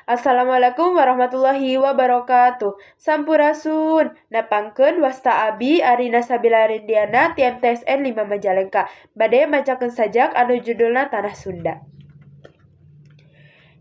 Assalamualaikum warahmatullahi wabarakatuh. Sampurasun. Napangkeun wasta abi Arina Sabila Rindiana ti MTSN 5 Majalengka. Bade macakeun sajak anu judulna Tanah Sunda.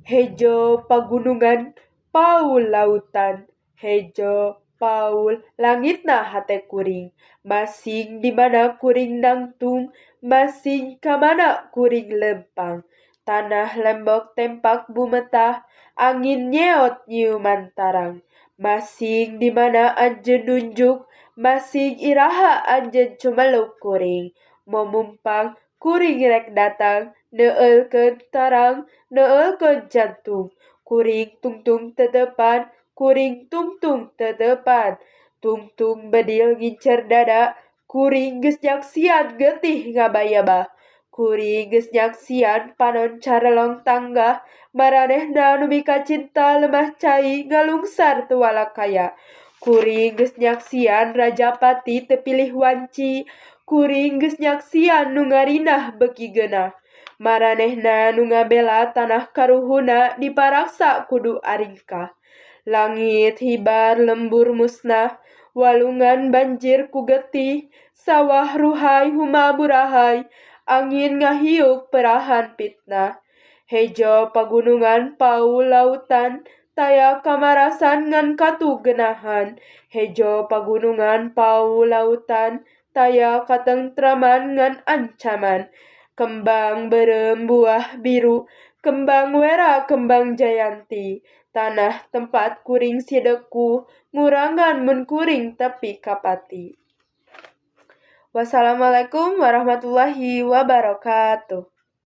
Hejo pagunungan, paul lautan. Hejo paul langitna hate kuring. Masing di mana kuring nangtung, masing kamana kuring lempang. Tanah lembok tempak bumetah, angin nyeot nyiuman tarang. Masing di mana anjeun nunjuk, masing iraha anjeun cumeluk kuring. Memumpang kuring rek datang, neueulkeun tarang, neueulkeun jantung. Kuring tungtung tetepan, kuring tungtung tetepan. Tungtung bedil ngincer dada, kuring geus nyaksian getih ngabayabah. Kuring geus nyaksian panon carelong tangga, maranehna nu mika cinta lemah cai ngalungsar teu walakaya. Kuring geus nyaksian Rajapati teu pilih wanci, kuring geus nyaksian nu ngarinah beuki geunah. Maranehna nu ngabela tanah karuhuna diparaksa kudu aringkah. Langit hibar lembur musnah, walungan banjir ku getih, sawah ruhai huma burahai, angin ngahiuk perahan fitnah. Hejo pagunungan paul lautan, taya kamarasan ngan katu genahan. Hejo pagunungan paul lautan, taya katentraman ngan ancaman. Kembang berem buah biru, kembang wera kembang jayanti. Tanah tempat kuring sideku, ngurangan mun kuring tepi kapati. Wassalamualaikum warahmatullahi wabarakatuh.